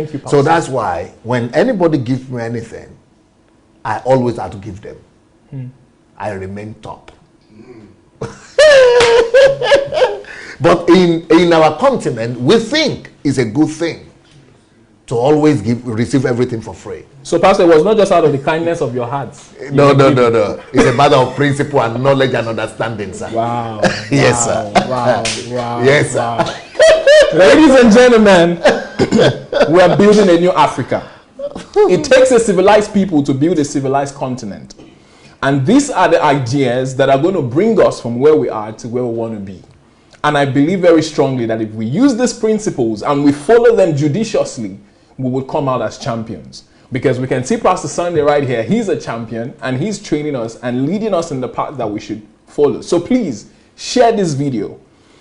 Thank you, Pastor. So that's why when anybody gives me anything, I always have to give them. I remain top. But in our continent, we think it's a good thing to always receive everything for free. So, Pastor, it was not just out of the kindness of your heart. No. It's a matter of principle and knowledge and understanding, sir. Wow. Yes, sir. Wow. Yes, sir. Wow. Ladies and gentlemen, we are building a new Africa. It takes a civilized people to build a civilized continent. And these are the ideas that are going to bring us from where we are to where we want to be. And I believe very strongly that if we use these principles and we follow them judiciously, we will come out as champions. Because we can see Pastor Sunday right here. He's a champion and he's training us and leading us in the path that we should follow. So please share this video.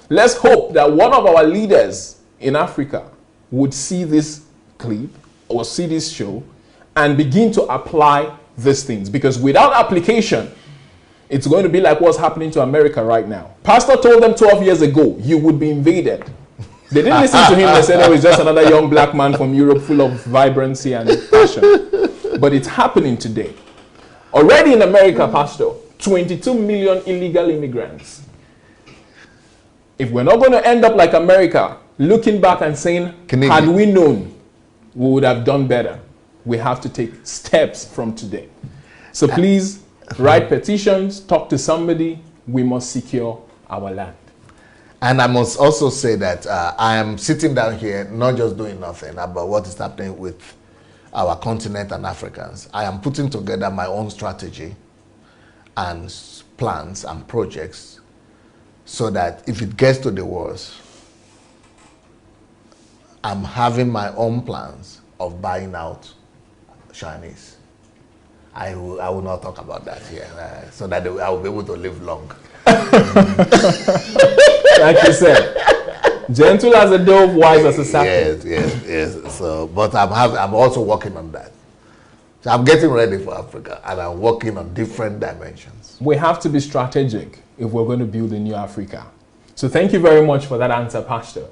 Let's hope that one of our leaders in Africa would see this clip or see this show and begin to apply these things. Because without application, it's going to be like what's happening to America right now. Pastor told them 12 years ago, you would be invaded. They didn't listen to him. They said, oh, he's just another young black man from Europe full of vibrancy and passion. But it's happening today. Already in America, Pastor, 22 million illegal immigrants. If we're not going to end up like America, looking back and saying, had we known, we would have done better. We have to take steps from today. So please, write petitions, talk to somebody. We must secure our land. And I must also say that I am sitting down here, not just doing nothing about what is happening with our continent and Africans. I am putting together my own strategy and plans and projects so that if it gets to the worst, I'm having my own plans of buying out Chinese. I will not talk about that here, so that I will be able to live long. Like you said, gentle as a dove, wise as a serpent. Yes. So, but I'm also working on that. So I'm getting ready for Africa, and I'm working on different dimensions. We have to be strategic if we're going to build a new Africa. So thank you very much for that answer, Pastor.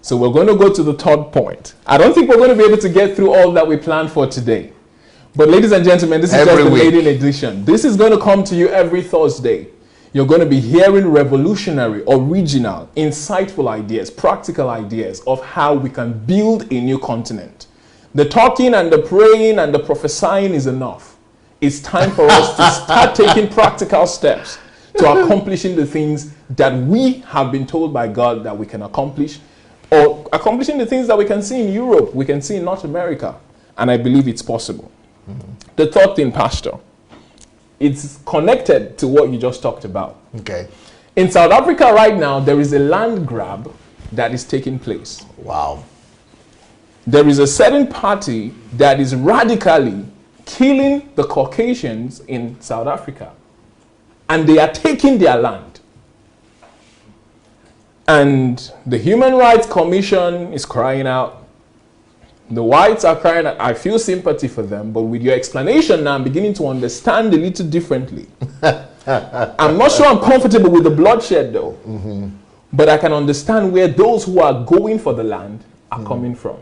So we're going to go to the third point. I don't think we're going to be able to get through all that we planned for today. But ladies and gentlemen, this is just the maiden edition. This is going to come to you every Thursday. You're going to be hearing revolutionary, original, insightful ideas, practical ideas of how we can build a new continent. The talking and the praying and the prophesying is enough. It's time for us to start taking practical steps to accomplishing the things that we have been told by God that we can accomplish, or accomplishing the things that we can see in Europe, we can see in North America. And I believe it's possible. The third thing, Pastor, it's connected to what you just talked about. Okay. In South Africa right now, there is a land grab that is taking place. Wow. There is a certain party that is radically killing the Caucasians in South Africa. And they are taking their land. And the Human Rights Commission is crying out. The whites are crying out. I feel sympathy for them, but with your explanation now, I'm beginning to understand a little differently. I'm not sure I'm comfortable with the bloodshed though. But I can understand where those who are going for the land are coming from.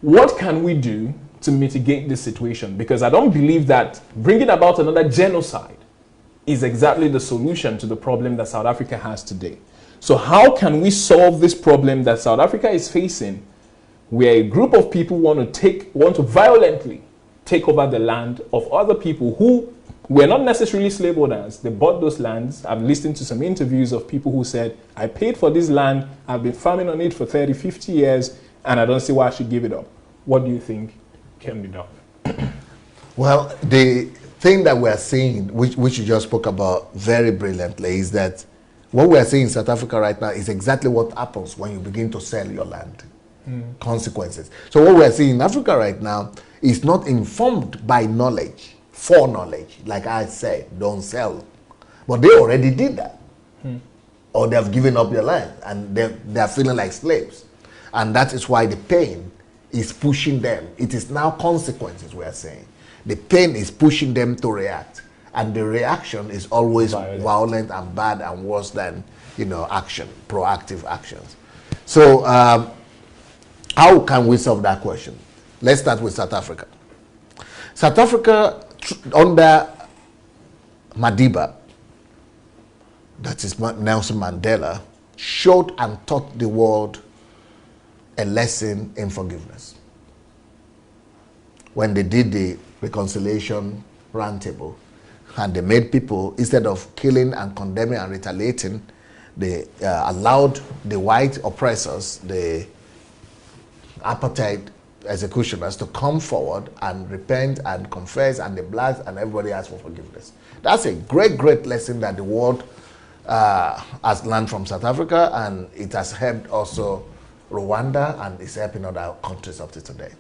What can we do to mitigate this situation? Because I don't believe that bringing about another genocide is exactly the solution to the problem that South Africa has today. So how can we solve this problem that South Africa is facing, where a group of people want to violently take over the land of other people who were not necessarily slave owners? They bought those lands. I've listened to some interviews of people who said, I paid for this land, I've been farming on it for 30, 50 years, and I don't see why I should give it up. What do you think can be done? Well, the thing that we're seeing, which you just spoke about very brilliantly, is that what we're seeing in South Africa right now is exactly what happens when you begin to sell your land. Consequences. So what we're seeing in Africa right now is not informed by knowledge, for knowledge. Like I said, don't sell. But they already did that. Or they've given up their land and they're feeling like slaves. And that is why the pain is pushing them. It is now consequences, we are saying. The pain is pushing them to react. And the reaction is always violent and bad and worse than, action, proactive actions. So How can we solve that question? Let's start with South Africa. South Africa, under Madiba, that is Nelson Mandela, showed and taught the world a lesson in forgiveness. When they did the reconciliation roundtable, and they made people, instead of killing and condemning and retaliating, they allowed the white oppressors, the apartheid executioners, to come forward and repent and confess, and the blacks and everybody asked for forgiveness. That's a great, great lesson that the world has learned from South Africa, and it has helped also Rwanda, and it's helping other countries up to today.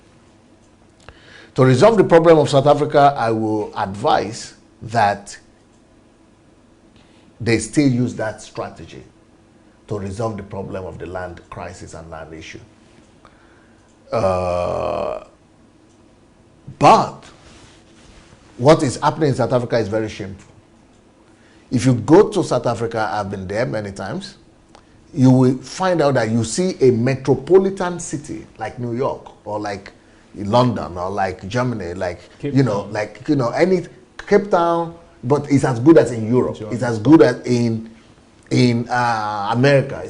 To resolve the problem of South Africa, I will advise that they still use that strategy to resolve the problem of the land crisis and land issue. But what is happening in South Africa is very shameful. If you go to South Africa, I've been there many times, you will find out that you see a metropolitan city like New York, or like London, or like Germany, like any Cape Town, but it's as good as in Europe. Sure. It's as good as in America.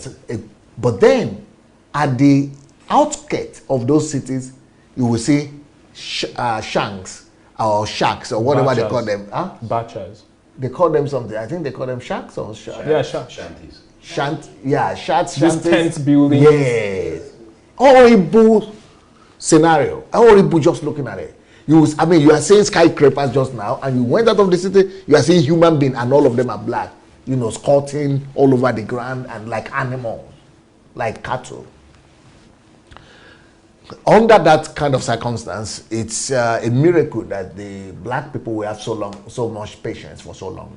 But then at the outskirts of those cities, you will see shanks or shacks or whatever they call them. Huh? Bachas. They call them something. I think they call them shacks or shanties. Shanties. Just tent buildings. Yes. Horrible scenario. Horrible just looking at it. You are seeing skyscrapers just now, and you went out of the city, you are seeing human beings, and all of them are black. Squatting all over the ground and like animals, like cattle. Under that kind of circumstance, it's a miracle that the black people will have so much patience for so long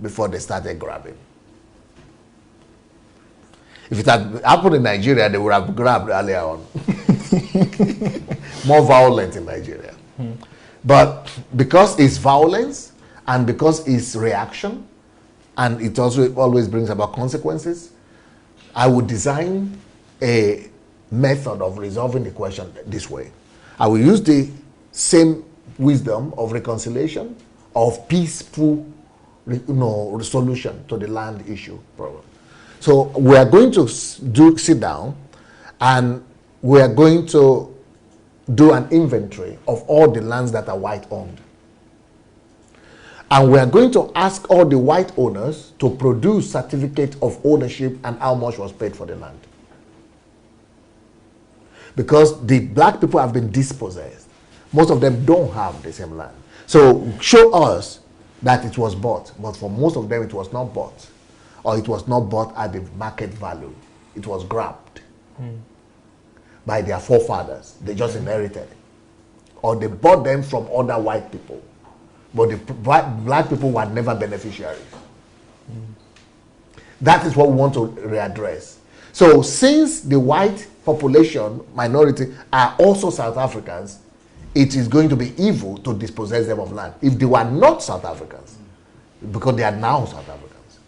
before they started grabbing. If it had happened in Nigeria, they would have grabbed earlier on. More violent in Nigeria. But because it's violence, and because it's reaction, and it also always brings about consequences, I would design a method of resolving the question this way. I will use the same wisdom of reconciliation, of peaceful solution to the land issue problem. So we are going to sit down, and we are going to do an inventory of all the lands that are white owned. And we are going to ask all the white owners to produce certificate of ownership and how much was paid for the land. Because the black people have been dispossessed. Most of them don't have the same land. So show us that it was bought, but for most of them it was not bought. Or it was not bought at the market value. It was grabbed by their forefathers. They just inherited it. Or they bought them from other white people. But the black people were never beneficiaries. That is what we want to readdress. So since the white population, minority, are also South Africans, it is going to be evil to dispossess them of land if they were not South Africans, because they are now South Africans.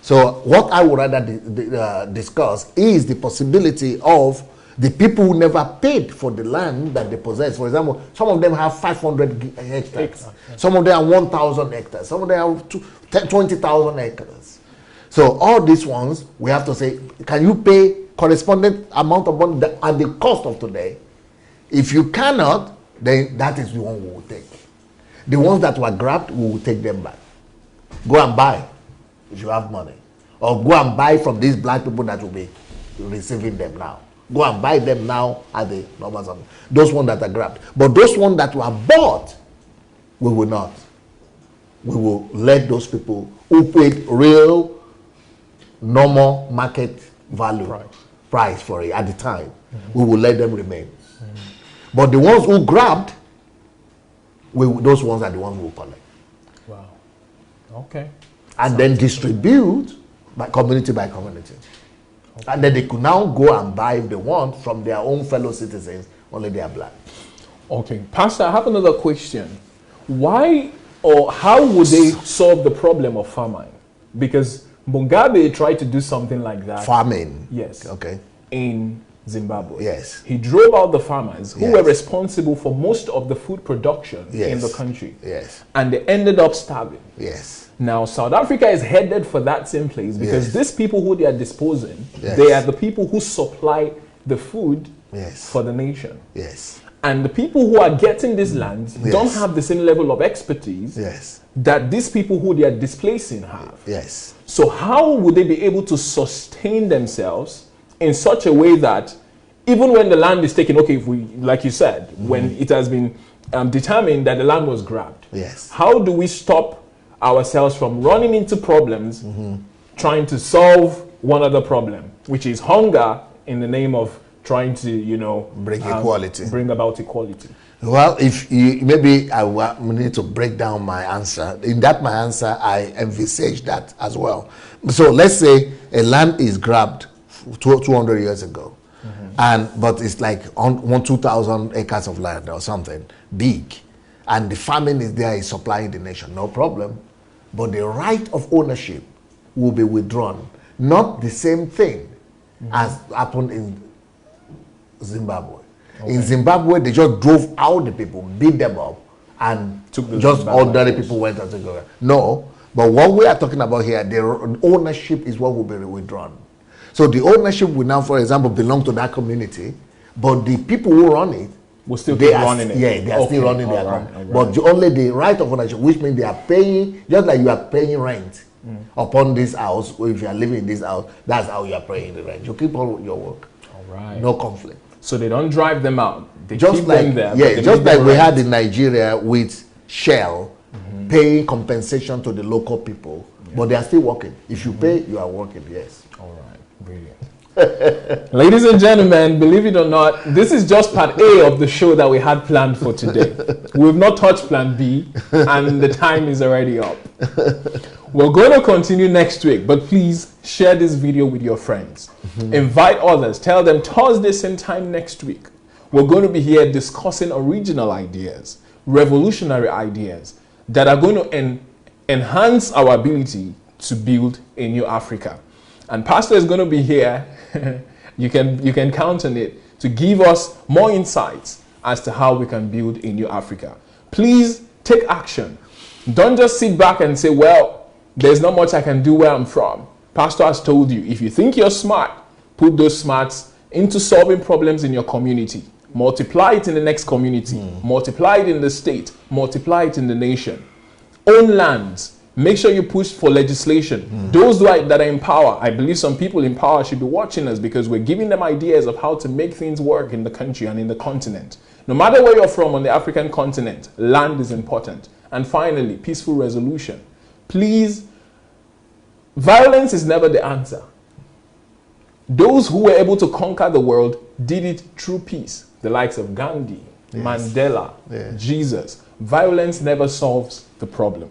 So what I would rather discuss is the possibility of the people who never paid for the land that they possess. For example, some of them have 500 hectares. Some of them have 1,000 hectares. Some of them have 20,000 acres. So all these ones, we have to say, can you pay corresponding amount of money at the cost of today? If you cannot, then that is the one we will take. The ones that were grabbed, we will take them back. Go and buy if you have money. Or go and buy from these black people that will be receiving them now. Go and buy them now at the normal. Those ones that are grabbed. But those ones that were bought, we will not. We will let those people who paid real, normal market value price for it at the time, we will let them remain. But the ones who grabbed, those ones are the ones we will collect. Wow. Okay. And then distribute by community by community. Okay. And then they could now go and buy, if they want, from their own fellow citizens, only they are black. Okay. Pastor, I have another question. Why or how would they solve the problem of famine? Because Mugabe tried to do something like that. Famine? Yes. Okay. In Zimbabwe. Yes. He drove out the farmers who Yes. were responsible for most of the food production Yes. in the country. Yes. And they ended up starving. Yes. Now, South Africa is headed for that same place because Yes. these people who they are disposing, Yes. they are the people who supply the food Yes. for the nation. Yes. And the people who are getting these lands Yes. don't have the same level of expertise Yes. that these people who they are displacing have. Yes. So how would they be able to sustain themselves in such a way that even when the land is taken, okay, if we, like you said, when it has been determined that the land was grabbed, Yes. how do we stop ourselves from running into problems trying to solve one other problem, which is hunger in the name of trying to, Bring equality. bring about equality? Well, if you, maybe we need to break down my answer. In that my answer, I envisage that as well. So let's say a land is grabbed 200 years ago, but it's like on 2,000 acres of land or something big, and the farming is there, is supplying the nation, no problem. But the right of ownership will be withdrawn. Not the same thing as happened in Zimbabwe. In Zimbabwe, they just drove out the people, beat them up, and just ordinary people went and took over. No, but what we are talking about here, the ownership is what will be withdrawn. So the ownership will now, for example, belong to that community, but the people who run it will still keep running it. Yeah, they are still running their all company. right. But only the right of ownership, which means they are paying, just like you are paying rent upon this house, or if you are living in this house, that's how you are paying the rent. You keep on your work. All right. No conflict. So they don't drive them out. They Just keep like them there. yeah, just like we had in Nigeria with Shell paying compensation to the local people, but they are still working. If you pay, you are working. Yes. All right. Brilliant. Ladies and gentlemen, believe it or not, this is just part A of the show that we had planned for today. We've not touched plan B, and the time is already up. We're going to continue next week, but please share this video with your friends. Invite others. Tell them Thursday same time next week. We're going to be here discussing original ideas, revolutionary ideas that are going to enhance our ability to build a new Africa. And Pastor is going to be here. You can count on it to give us more insights as to how we can build a new Africa. Please take action. Don't just sit back and say, well, there's not much I can do where I'm from. Pastor has told you, if you think you're smart, put those smarts into solving problems in your community. Multiply it in the next community. Multiply it in the state. Multiply it in the nation. Own lands. Make sure you push for legislation. Those that are in power, I believe some people in power should be watching us because we're giving them ideas of how to make things work in the country and in the continent. No matter where you're from on the African continent, land is important. And finally, peaceful resolution. Please, violence is never the answer. Those who were able to conquer the world did it through peace. The likes of Gandhi, Mandela, Jesus. Violence never solves the problem.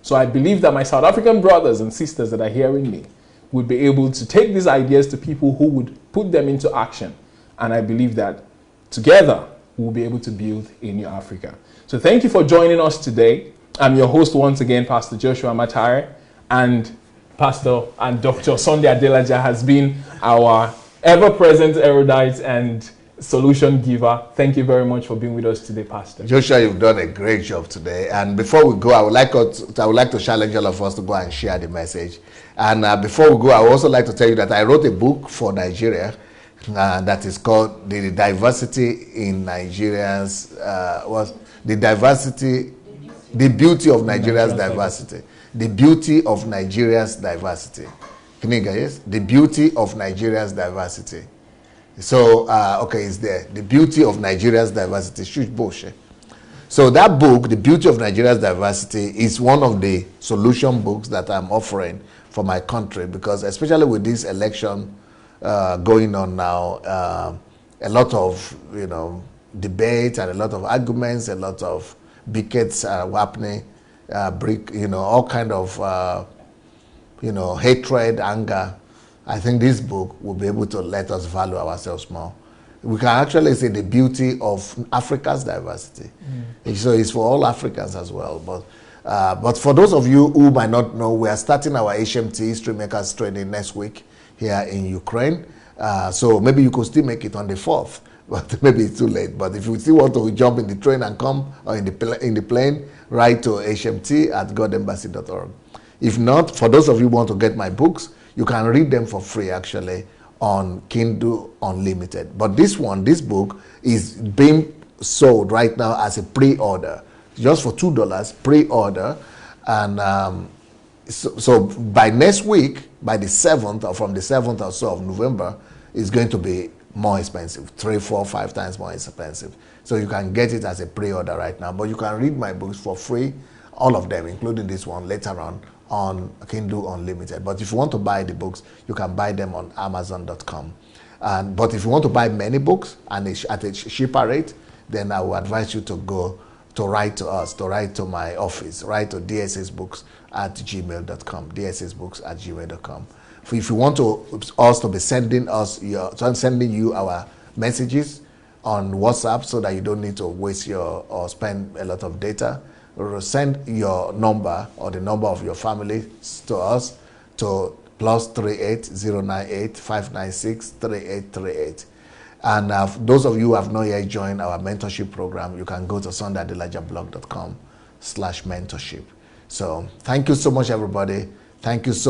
So I believe that my South African brothers and sisters that are hearing me would be able to take these ideas to people who would put them into action. And I believe that together we'll be able to build a new Africa. So thank you for joining us today. I'm your host once again, Pastor Joshua Matare, and Pastor and Dr. Sunday Adelaja has been our ever-present erudite and solution giver. Thank you very much for being with us today, Pastor. Joshua, you've done a great job today. And before we go, I would like to challenge all of us to go and share the message. And before we go, I would also like to tell you that I wrote a book for Nigeria that is called The Diversity in Nigeria's The Beauty of Nigeria's Diversity. The Beauty of Nigeria's Diversity. Kniga, yes? The Beauty of Nigeria's Diversity. So, okay, it's there. The Beauty of Nigeria's Diversity. So that book, The Beauty of Nigeria's Diversity, is one of the solution books that I'm offering for my country, because especially with this election going on now, a lot of debate and a lot of arguments, a lot of bickets are happening, all kind of hatred, anger. I think this book will be able to let us value ourselves more. We can actually say the beauty of Africa's diversity. So it's for all Africans as well. But for those of you who might not know, we are starting our HMT History Makers training next week here in Ukraine. So maybe you could still make it on the 4th, but maybe it's too late. But if you still want to jump in the train and come, or in the plane, write to hmt@godembassy.org. If not, for those of you who want to get my books, you can read them for free actually on Kindle Unlimited. But this book is being sold right now as a pre-order, just for $2 pre-order. And so by next week, by the 7th, or from the 7th or so of November, it's going to be more expensive, 3, 4, 5 times more expensive. So you can get it as a pre-order right now, but you can read my books for free, all of them, including this one, later on Kindle Unlimited. But if you want to buy the books, you can buy them on Amazon.com. But if you want to buy many books and at a cheaper rate, then I would advise you to write to us, to write to my office, write to dssbooks@gmail.com, dssbooks@gmail.com. If you want us to be sending you our messages on WhatsApp, so that you don't need to waste or spend a lot of data, or send your number or the number of your family to us to +38 098 596 3838. And those of you who have not yet joined our mentorship program, you can go to sundaydelajablog.com/mentorship. So thank you so much, everybody. Thank you so